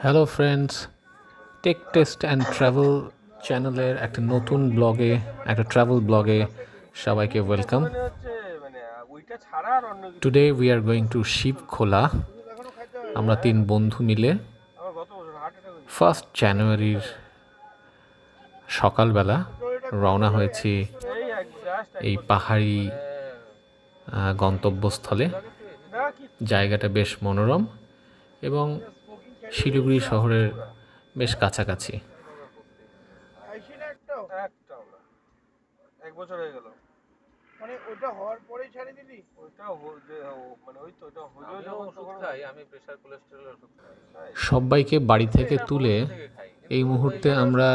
Hello friends, tech test and travel চ্যানেলের একটা নতুন ব্লগে, একটা ট্রাভেল ব্লগে সবাইকে welcome. Today we are going to Shibkhola. আমরা 3 বন্ধু মিলে 1 জানুয়ারির সকালবেলা রওনা হয়েছি এই পাহাড়ি গন্তব্যস্থলে। জায়গাটা বেশ মনোরম এবং শিলিগুড়ি শহরের বেশ কাছাকাছি। সবাইকে বাড়ি থেকে তুলে এই মুহূর্তে আমরা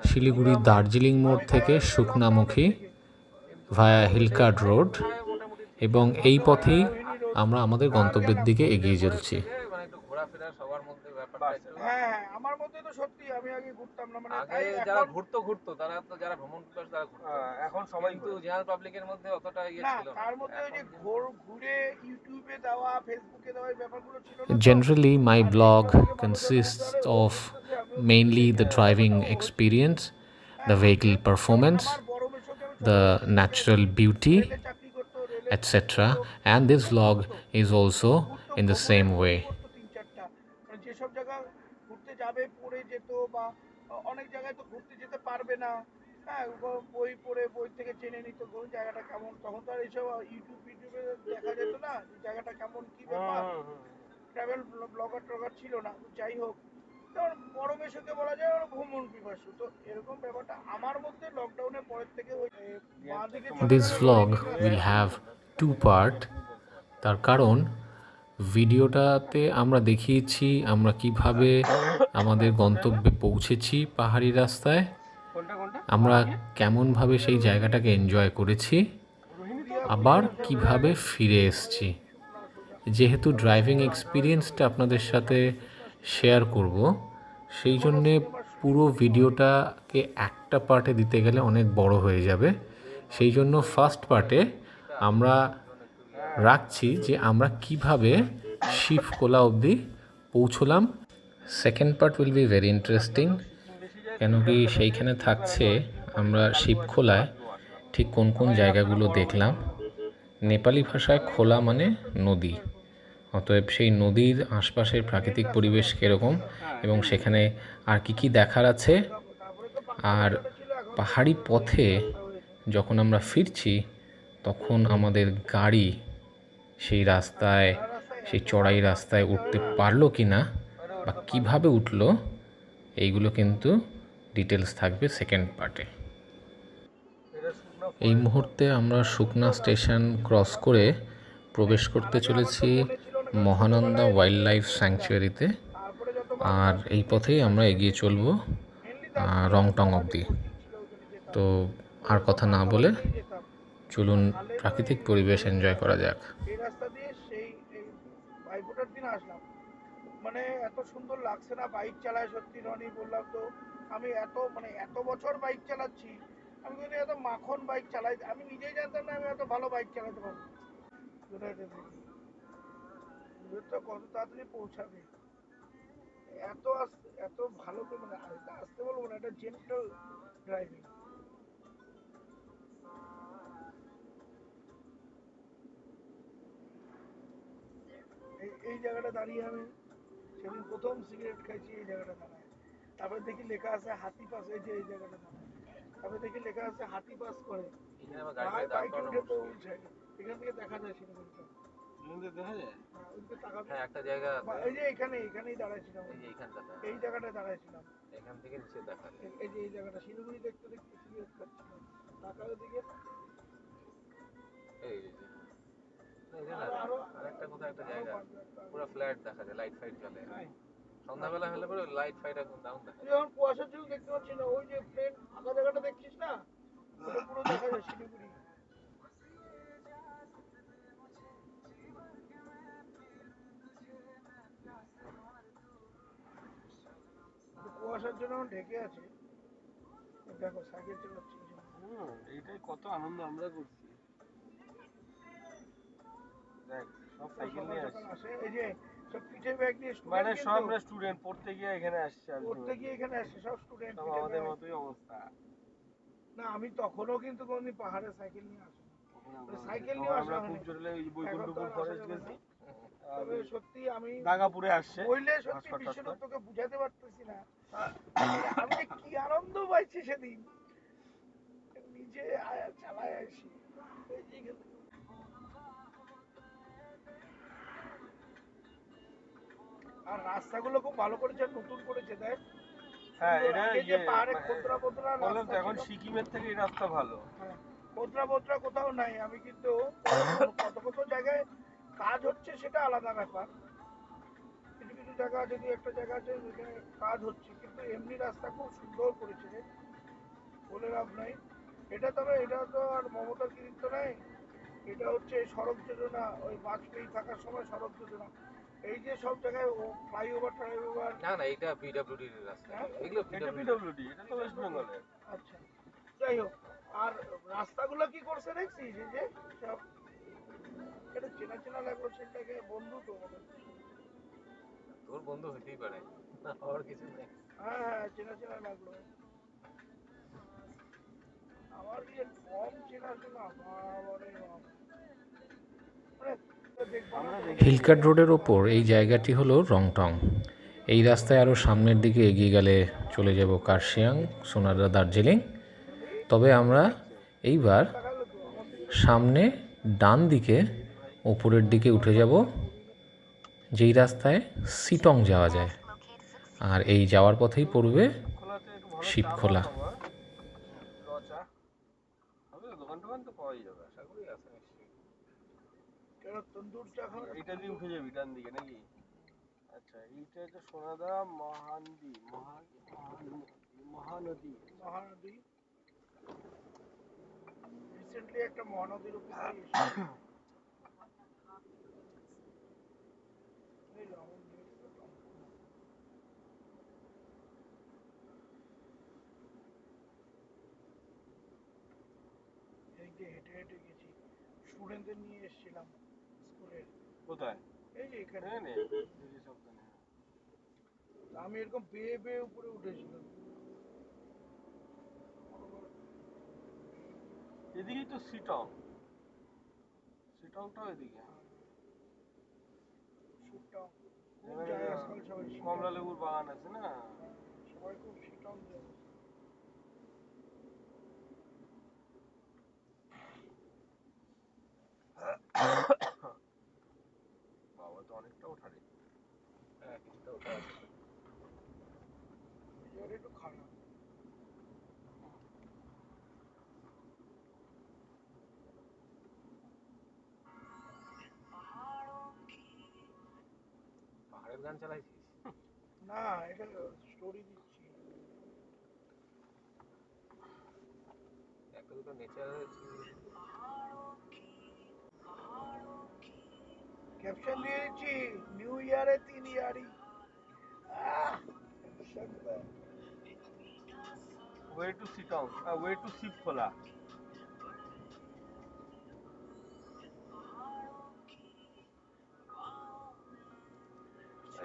শিলিগুড়ি দার্জিলিং মোড় থেকে শুকনামুখী ভায়া হিলকার্ট রোড, এবং এই পথেই আমরা আমাদের গন্তব্যের দিকে এগিয়ে চলছি। Generally, my blog consists of mainly the driving experience, the vehicle performance, the natural beauty, etc. And this vlog is also in the same way. This vlog will have 2 part. তার কারণ ভিডিওটাতে আমরা দেখিয়েছি আমরা কিভাবে আমাদের গন্তব্যে পৌঁছেছি পাহাড়ি রাস্তায়, আমরা কেমনভাবে সেই জায়গাটাকে এনজয় করেছি, আবার কিভাবে ফিরে এসেছি। যেহেতু ড্রাইভিং এক্সপিরিয়েন্সটা আপনাদের সাথে শেয়ার করব, সেই জন্যে পুরো ভিডিওটাকে একটা পার্টে দিতে গেলে অনেক বড় হয়ে যাবে। সেই জন্য ফার্স্ট পার্টে আমরা রাখছি যে আমরা কিভাবে শিবখোলা অবধি পৌঁছলাম। Second part will be very interesting, কেন কি সেইখানে থাকছে আমরা শিবখোলায় ঠিক কোন কোন জায়গাগুলো দেখলাম। নেপালি ভাষায় খোলা মানে নদী, অতএব সেই নদীর আশপাশের প্রাকৃতিক পরিবেশ কীরকম এবং সেখানে আর কি দেখার আছে। আর পাহাড়ি পথে যখন আমরা ফিরছি তখন আমাদের গাড়ি সেই রাস্তায়, সেই চড়াই রাস্তায় উঠতে পারলো কি না বা কীভাবে উঠলো, এইগুলো কিন্তু ডিটেলস থাকবে সেকেন্ড পার্টে। এই মুহূর্তে আমরা শুকনা স্টেশন ক্রস করে প্রবেশ করতে চলেছি মহানন্দা ওয়াইল্ড লাইফ স্যাংচুয়ারিতে, আর এই পথেই আমরা এগিয়ে চলব রংটং অবধি। তো আর কথা না বলে চলুন প্রাকৃতিক পরিবেশ এনজয় করা যাক। এত সুন্দর লাগছে না বাইক চালায়, সত্যি রনি বললাম তো, আমি এত বছর বাইক চালাচ্ছি, আমি কিন্তু এত মাখন বাইক চালাই, আমি নিজেই জানতাম না আমি এত ভালো বাইক চালাতে পারবো। কত তাড়াতাড়ি পৌঁছাবে, এত ভালো করে, আসতে বলবো না, এটা জেন্টাল ড্রাইভিং। এই জায়গাটা দাঁড়িয়ে আমি সেদিন প্রথম সিগারেট খাইছি, এই জায়গাটা দাঁড়ায়। তারপরে দেখি লেখা আছে হাতি পাস, এই যে এই জায়গাটা দাঁড়ায়। তারপরে দেখি লেখা আছে হাতি পাস করে, বাইকে উঠে পৌঁছায়। এখান থেকে দেখা যায় শিলিগুড়িটা, দেখা যায়। হ্যাঁ, একটা জায়গা এই যে এখানেই দাঁড়াইছিলাম, এই জায়গাটায় দাঁড়াইছিলাম, এখান থেকে নিচে দেখা যায়। এই যে এই জায়গাটা শিলিগুড়ি দেখতে দেখতে সিগারেট খাচ্ছিলাম, তাকাও দিকে এই যে আরেকটা কোথায় একটা জায়গা পুরো ফ্ল্যাট দেখা যায়, লাইট ফাইট জ্বলে। সন্ধ্যাবেলা হলে পরে লাইট ফাইট একদম দারুণ দেখা যায়। যখন কুয়াশার জন্য দেখতে পাচ্ছি না, ওই যে প্লেন ফাঁকা জায়গাটা দেখছিস না, ওটা পুরো দেখা যায় শিলিগুড়ি। কুয়াশার জন্য ঢেকে আছে। দেখো সাইকেল চালাচ্ছি, এইটাই কত আনন্দ আমরা করছি। দেখ সব সাইকেল নিয়ে আসে, এই যে সব পিঠে ব্যাগ নিয়ে মানে স্টুডেন্ট, সব আমরা স্টুডেন্ট, পড়তে গিয়ে এখানে আসছে পড়তে গিয়ে এখানে আসছে সব স্টুডেন্ট। সব আমাদের মতোই অবস্থা। না আমি তখনও কিন্তু কোনদিন পাহাড়ে সাইকেল নিয়ে আসিনি, মানে সাইকেল নিয়ে তখন আসা আমরা খুব হয়নি। জোরে ওই এখন তো বৈকুণ্ঠপুর আর আসা ফরেস্ট যাবে না। গেছি, তবে সত্যি আমি দাগাপুরে আসছে বইলে সত্যি ভাস্কর বিশ্বরূপ টাস্কর। তোকে বুঝাতে পারতেছি না, মানে আমি যে কি আনন্দ পাইছি সেদিন, নিজে চালায় আসি। এই যে এখান থেকে। আর রাস্তাগুলো খুব ভালো করেছে, নতুন করেছে দেখ। হ্যাঁ সুন্দর। এটা আগে যে পাহাড়ে খোদরা বোদরা বললাম তো রাস্তা এখন ছিল, সিকিমের থেকে এই রাস্তা ভালো। হ্যাঁ, খোদরা বোদরা কোথাও নাই। আমি কিন্তু কত কত জায়গায় কাজ হচ্ছে সেটা আলাদা ব্যাপার, কিছু কিছু জায়গা যদি একটা জায়গা আছে যেখানে কাজ হচ্ছে, কিন্তু এমনি রাস্তা খুব সুন্দর করেছে রে, বলে লাভ নাই। এটা তবে এটা তো আর মমতার কৃতিত্ব নাই, এটা হচ্ছে সড়ক যোজনা, ওই বাজপেয়ী থাকার সময় সড়ক যোজনা। এই যে সব জায়গায় ফ্লাইওভার ট্রাইওভার। না না, এটা পিডব্লিউডির রাস্তা, হ্যাঁ এগুলো এটা পিডব্লিউডি। পিডব্লিউডি, এটা তো ওয়েস্ট বেঙ্গলের। আচ্ছা, যাই হোক। আর রাস্তাগুলো কি করছে দেখছিস, এই যে সব এটা চেনা চেনা লাগলো, সেটাকে বন্ধু তো মনে হচ্ছে। তোর বন্ধু হইতেই পারে, আর কিছু নাই। হ্যাঁ হ্যাঁ, চেনা চেনা লাগলো। আমার যে কম চেনা শোনা, বাবারে বাবা, মানে দেখবো না আমরা কোনো দেখেছি হিলকাট এটা। রোডের ওপর এই জায়গাটি হলো রংটং। এই রাস্তায় আরও সামনের দিকে এগিয়ে গেলে চলে যাব কার্শিয়াং, সোনারগাঁ, দার্জিলিং। তবে আমরা এইবার দেখালো তো আমার দিকে। সামনে ডান দিকে ওপরের দিকে উঠে যাব, যেই রাস্তায় সিটং যাওয়া যায়। আর এই যাওয়ার পথেই পড়বে খোলাতে একটু ভালো চা পাওয়া শিবখোলা। পাবো, র চা হবে তো, দোকান টোকান তো পাওয়াই যাবে আশা করি, আছে নিশ্চয়ই। কেন তন্দুর চা খাওয়ার? এইটা দিয়ে উঠে যাবি ডান দিকে নাকি? আচ্ছা, এইটা হচ্ছে সোনাদা মহানদী, মহানদী। মহানদী। রিসেন্টলি একটা মহানদীর উপর দিয়ে এসেছি। এই রাউন্ড দিয়ে এই যে হেঁটে হেঁটে গেছি, স্টুডেন্টদের নিয়ে এসেছিলাম স্কুলের। কোথায়? এই যে এখানে এখানে দেখি সাবধানে। আমি এরকম বেয়ে বেয়ে উপরে উঠেছিলাম। এদিকেই তো সিটং, সিটংটাও এদিকে। শিটং খুব এখানে যায় আজকাল সবাই শিটং। কমলা লেবুর বাগান আছে না? সবাই খুব শিটং যায়। বাবা তো অনেকটা ওঠা রে। হ্যাঁ, কিছুটা ওটা আছে। এবার একটু খারাপ। পাহাড়ের গান চালাইছিস? না, এটা স্টোরি দিচ্ছি। একটা দুটো নেচার। ক্যাপশন দিয়ে দিচ্ছি, নিউ ইয়ারে 3 ইয়ারি। Way to Sittong, way to Shivkhola.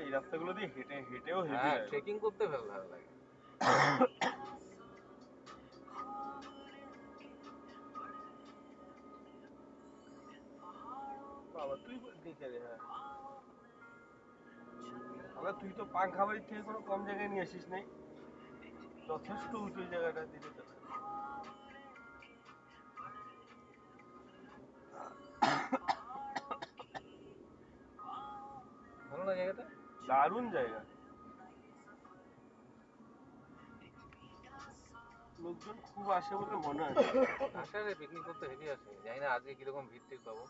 এই রাস্তাগুলো দিয়ে হেঁটে হেঁটেও হেভি হ্যাঁ, লাগে। ট্রেকিং করতে ভালো ভালো লাগে। বাবা তুই দেখে রে, হ্যাঁ আবার তুই তো পাংখা বাড়ির থেকে কোনো কম জায়গায় নিয়ে আসিস নাই, যথেষ্ট উঁচু জায়গাটা দিতে চাস। ভালো না জায়গাটা? দারুণ জায়গা, লোকজন খুব আসে বলে মনে হয়। আসে রে, পিকনিক করতে হেভি আসে। জানি না আজকে কিরকম ভিড় টির পাবো।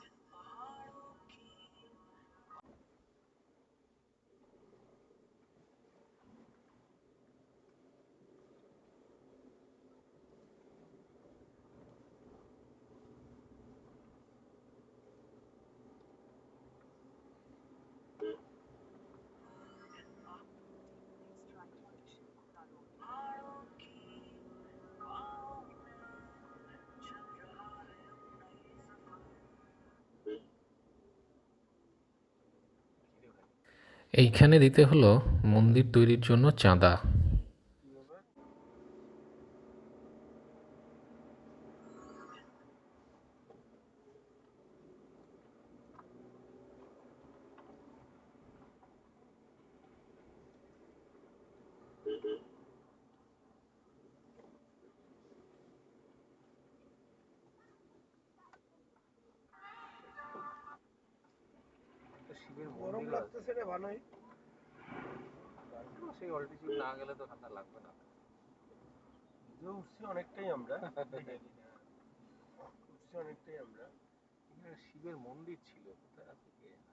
এইখানে দিতে হলো মন্দির তৈরির জন্য চাঁদা। কি ব্যাপার? তো শিবের গরম মন্দিরও আছে। লাগতেছে রে ভালোই। তারপরেও সেই অল্টিটিউড না গেলে তো ঠান্ডা লাগবে না। যে উঠছি অনেকটাই আমরা উঠছি অনেকটাই আমরা। এখানে শিবের মন্দির ছিল, কোথায় আছে কে জানে।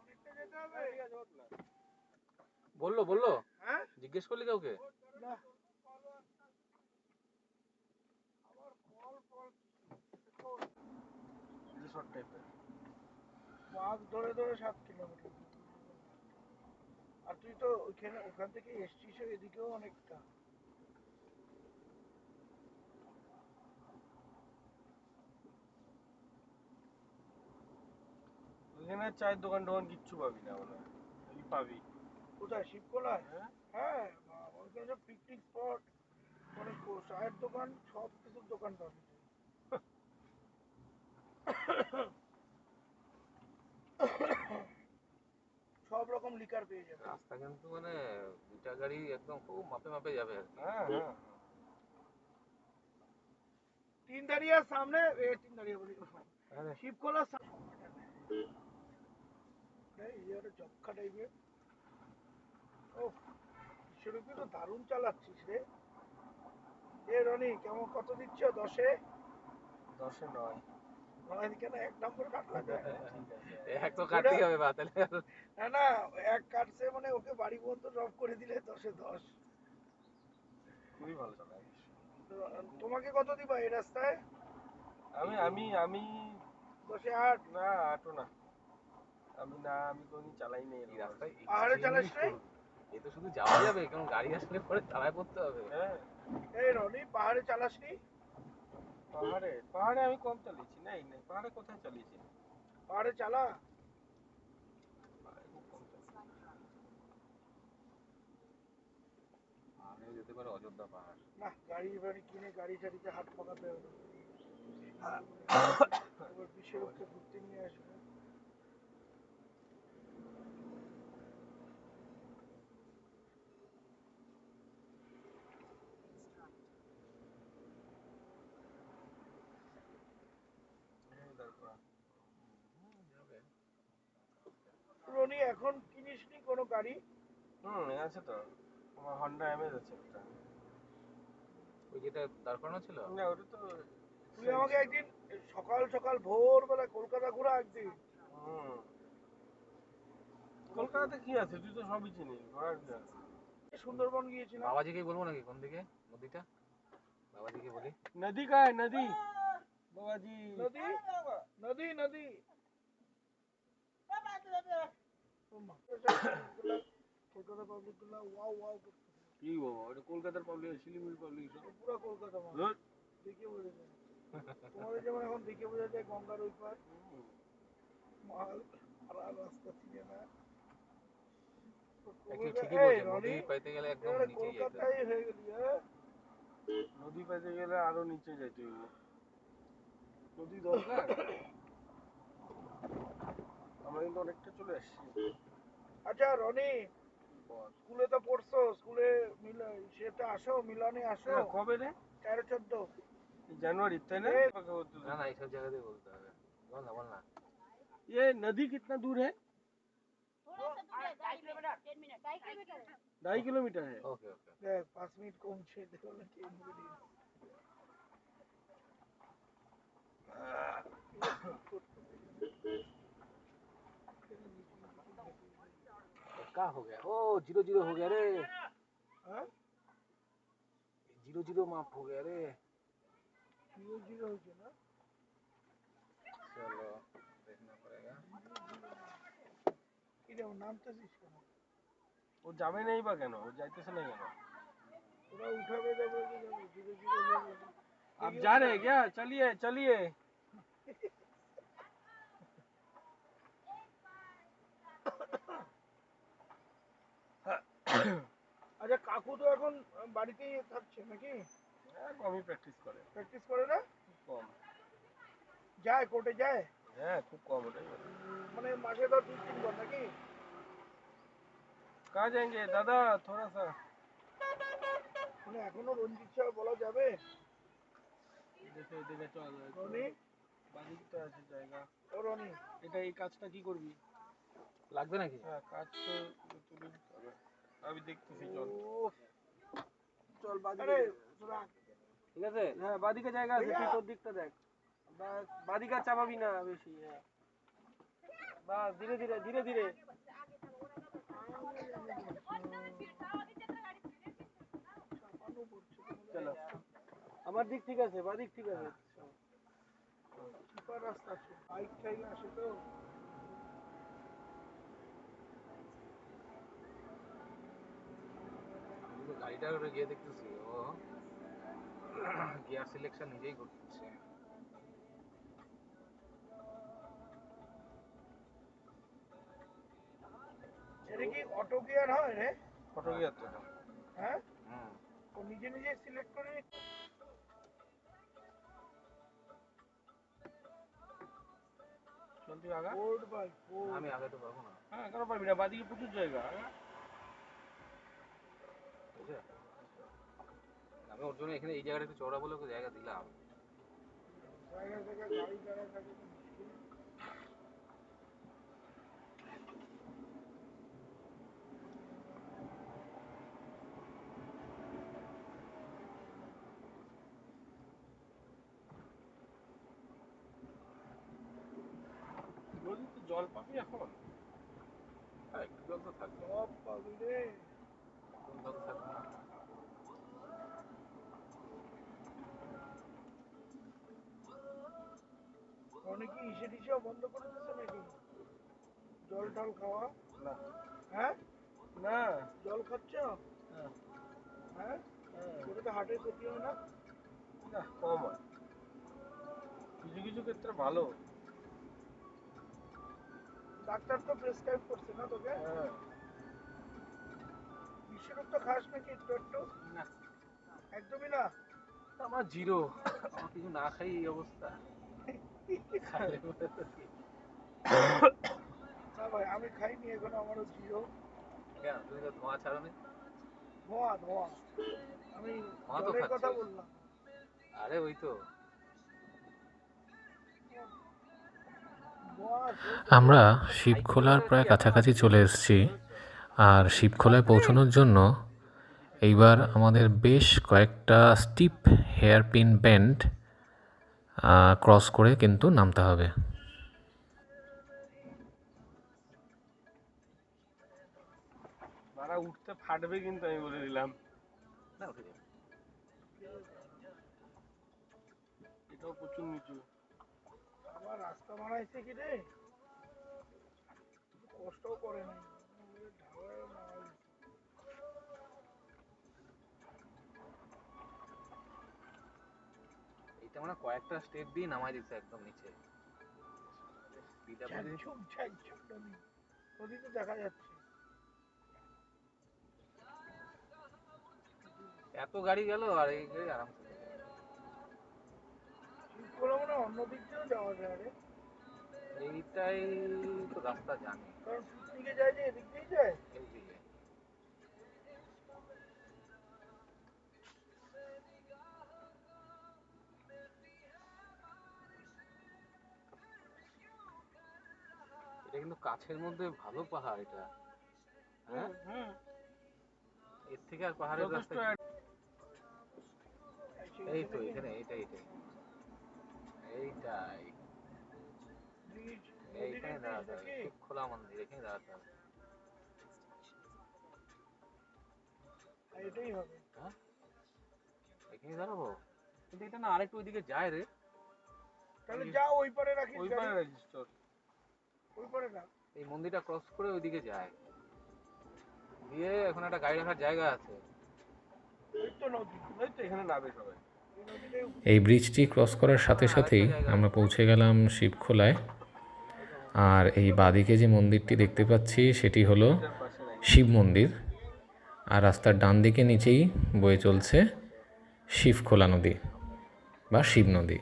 অনেকটা যেতে হবে। বললো বললো, হ্যাঁ জিজ্ঞেস করলি কাউকে? না রিসর্ট টাইপের। বাঘ ধরে ধরে 7 কিলোমিটার। আর তুই তো ওখান থেকে এসছিস এদিকেও অনেকটা। ওইখানে চায়ের দোকান টোকান কিচ্ছু পাবি না মনে হয়। কি পাবি? কোথায় শিবকোলায়? হ্যাঁ? হ্যাঁ বাবা, ওখানে সব পিকনিক স্পট, মানে চায়ের দোকান, সব কিছুর দোকান পাবি। সব রকম লিকার পেয়ে যাবে। রাস্তা কিন্তু মানে দুটা গাড়ি একদম খুব মাপে মাপে যাবে আর কি। হ্যাঁ হ্যাঁ। তিন দাঁড়িয়ার সামনে, তিন দাঁড়িয়া বলি, আরে শিবকোলার সামনে জক্ষা টাইপের। ও সেরকম তো দারুণ চালাচ্ছিস রে। এ রনি কেমন, কত দিচ্ছ? 10-এ? 10-এ 9। কেন 1 নম্বর কাটলা যায়? ঠিক আছে। এক তো ওটা কাটতেই হবে বা তাহলে না না, এক কাটছে মানে ওকে বাড়ি পর্যন্ত ড্রপ করে দিলে 10-এ 10। খুবই ভালো চালায়। তোমাকে কত দিবা এই রাস্তায়? আমি আমি আমি 10-এ 8। না, আটো না। আমি কোনদিন চালাই নাই এই এরকম রাস্তায় রাস্তা। পাহাড়ে এক্সট্রিমলি চালাস নাই? স্লো। এ তো শুধু যাওয়া যাবে, কারণ গাড়ি আসলে পরে তাড়ায় পড়তে হবে। হ্যাঁ। এই রনি পাহাড়ে চালাসনি? পাহাড়ে আমি কম চালিয়েছি। নাই নাই, পাহাড়ে কোথায় চালিয়েছি? পাহাড়ে চালা। পাহাড়ে খুব কম চালিয়েছি। আমিও যেতে পারে অযোধ্যা পাহাড়। না, গাড়ি বাড়ি কিনে গাড়ি টাড়িতে হাত পাকাতে হবে। এবার বিশ্বের ওকে ঘুরতে নিয়ে আসবে। তারপর যাবে। রনি এখন কিনিসনি কোনো গাড়ি? আছে তো। আমার হন্ডা এমএজ আছে একটা। ওই যেটা দাঁড় করানো ছিল। না, ওটা তো তুই আমাকে একদিন সকাল সকাল ভোরবেলা কলকাতা ঘোরা একদিন। হুম। কলকাতাতে কি আছে? তুই তো সবই চিনিস, ঘোরার কি আছে? সুন্দরবন গিয়েছিলাম। বাবাজিকেই বলবো নাকি কোন দিকে নদীটা? বাবাজিকে বলি। নদী কায় নদী? বাবাজি। নদী নদী নদী। কলকাতা পাবলিক গুলা ওয়াও ওয়াও করতেছে। কি বাবা, ওটা কলকাতার পাবলিক, শিলিগুড়ির পাবলিক সব। পুরো কলকাতা মানুষ ধুর। দেখে বোঝা যায়। তোমাদের যেমন এখন দেখে বোঝা যায় গঙ্গার ওই পার হুম। মাল আর রাস্তা চিনে না। একচুয়ালি কলকাতা, ঠিকই এই বলছে, নদী রনি পাইতে গেলে একদম এবারে নিচেই যাইতে হবে। কলকাতায় হয়ে গেলি, হ্যাঁ? নদী পাইতে গেলে আরো নিচে যাইতে হইব। নদী দরকার। আমরা কিন্তু অনেকটা চলে আসছি। আচ্ছা রনি, বল। স্কুলে তো পড়ছো, স্কুলে সেটা আসো, মিলনে আসো। এটা কবে রে? 13-14 जनवरी, তাই না? ए না না, এইসব জায়গাতেই বলতে হবে। বল না বল না। ये नदी कितना दूर है? थोड़ा सा दूर है, 2.5 किलोमीटर, 10 मिनट, 2.5 किलोमीटर है। 2.5 किलोमीटर है। ওকে ওকে। দেখ 5 মিনিট কমছে, দেখো না 10 মিনিট। क्या हो गया? ओ 0-0 हो गया रे। হ্যাঁ 0-0 माफ हो गया रे। 0-0 হয়েছে না? चलो देखना पड़ेगा। কি রে, ওর নামতেছিস কেন? ও যাবে নাই বা কেন? ও যাইতেছে না কেন? ওরা উঠাবে যাবে, 0-0 जा रहे क्या? चलिए चलिए। আচ্ছা কাকু তো এখন বাড়িতেই থাকছে নাকি? কমই প্র্যাকটিস করে, প্র্যাকটিস করে না? কম। যায় কোর্টে যায়? হ্যাঁ খুব কম, ওটাই বলে। মানে মাসে তো 2-3 বার নাকি? कहाँ जाएंगे दादा? थोड़ा सा মানে এখনো রঞ্জিত সাহেব বলা যাবে? দেখে দেখে চল। রনি, বাদিকটা আছে জায়গা। ও রনি, এটা এই কাজটা কি করবি? লাগবে নাকি? হ্যাঁ কাজ তো তুলে দিতে হবে। আমি দেখতেছি, চল। উফ, চল বাদিকে রাখ। ঠিক আছে, হ্যাঁ বাদিকে জায়গা আছে, তুই তোর দিকটা দেখ। বাস বাদিকে চাপাবি না বেশি, হ্যাঁ বাস ধীরে ধীরে ধীরে ধীরে। চলো, আমার দিক ঠিক আছে, বাদিক ঠিক আছে। সুপার রাস্তা আছে, বাইক টাইক আসে তো। কিন্তু গাড়িটা ওটা গিয়ে দেখতেছি ও গিয়ার সিলেকশন নিজেই করতেছে। এটা কি অটো গিয়ার হয় রে? ফটো গিয়ে তো হ্যাঁ, হুম। ও নিজে নিজে সিলেক্ট করে নিচ্ছে? চলতি আগা। Ford by Ford. আমি আগাতে পারবো না, হ্যাঁ কেন পারবি না, বাদিকে প্রচুর জায়গা। বুঝলে? আমি ওর জন্য এখানে এই জায়গাটা একটু চওড়া বলে ওকে জায়গা দিলাম। জায়গা জায়গা গাড়ি দাঁড়া থাকে তো মুশকিল। নদী তো জল পাবি এখন? আর একটু জল তো থাকবে, সব পাবি রে। একদম জল থাকবে না। অনেকে ইসে টিসেও বন্ধ করে দিচ্ছে নাকি? জল টল খাওয়া? না হ্যাঁ, না। জল খাচ্ছ? হ্যাঁ, হ্যাঁ, হ্যাঁ। ওটা তো হার্টের ক্ষতি হয় না? না কম হয়, কিছু কিছু ক্ষেত্রে ভালো। ডাক্তার তো প্রেসক্রাইব করছে না তোকে? হ্যাঁ। বিশ্বরূপ তো খাস নাকি একটু একটু? না, একদমই না? আমার জিরো, আমার কিছু না খাই এই অবস্থা। খাইলে পরে তো কি? না ভাই আমি খাইনি এখন, আমারও জিরো। কেন তুমি তো ধোঁয়া ছাড়ো নি? ধোঁয়া ধোঁয়া, আমি ধোঁয়া তো জলের কথা খাচ্ছি। বললাম। আরে ওই তো ধোঁয়া আছে আমরা জলের। শিবখোলার প্রায় কাছাকাছি চলে এসেছি। আর শিবখোলায় পৌঁছানোর জন্য এইবার আমাদের বেশ কয়েকটা স্টিপ হেয়ারপিন বেন্ড ক্রস করে কিন্তু নামতে হবে। মারা উঠতে ফাটবে কিন্তু, আমি বলে দিলাম। না, উঠে যাবে। এটাও প্রচুর নিচু। আবার রাস্তা বানাইছে কি রে? কষ্টও করে নাই, ঢালাই মারাই। এইটা মানে কয়েকটা স্টেপ দিয়ে নামাই দিচ্ছে একদম নিচে। পিডাব্লিউডি ঝাকঝুক ঝাকঝুক নদী, নদী তো দেখা যাচ্ছে। এত গাড়ি গেল আর এই গাড়ি আরামসে চলে গেল। শিবখোলা মানে অন্য দিক দিয়েও যাওয়া যায় রে, এইটাই তো রাস্তা জানি, কারণ পিকনিকে যায় যে এদিক দিয়েই যায়। এইদিকে। এটা কিন্তু কাছের মধ্যে ভালো পাহাড় এটা, হ্যাঁ? হুম। এর থেকে আর পাহাড়ের যথেষ্ট রাস্তা কি? এই তো সেইখানে এখানে, এইটাই এইটাই এইটাই ব্রিজ, নদীর এইখানে ব্রিজ দাঁড়াতে হবে, নাকি? শিবখোলা মন্দির এখানে দাঁড়াতে হবে। এটাই হবে। হ্যাঁ, এখানে দাঁড়াবো, কিন্তু এটা না আরেকটু ওইদিকে যায় রে। তাহলে যা ওই পারে রাখিস ওই গাড়ি, পারে রেজিস্টার। ওই পারে রাখ। এই মন্দিরটা ক্রস করে ওইদিকে যায়, দিয়ে এখন একটা গাড়ি রাখার জায়গা আছে। ওই তো নদী। ওই তো এখানে নামে সবাই। এই ব্রিজটি ক্রস করার সাথে সাথেই আমরা পৌঁছে গেলাম শিবখোলায়। আর এই বাঁদিকে যে মন্দিরটি দেখতে পাচ্ছি সেটি হলো শিব মন্দির। আর রাস্তার ডান দিকে নিচেই বয়ে চলছে শিবখোলা নদী বা শিব নদী।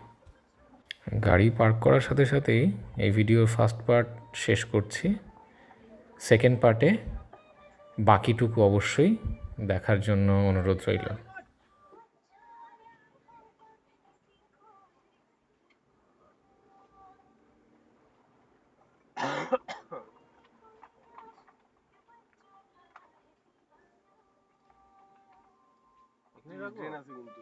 গাড়ি পার্ক করার সাথে সাথেই এই ভিডিওর ফার্স্ট পার্ট শেষ করছি। সেকেন্ড পার্টে বাকিটুকু অবশ্যই দেখার জন্য অনুরোধ রইল। ট্রেন আছে কিন্তু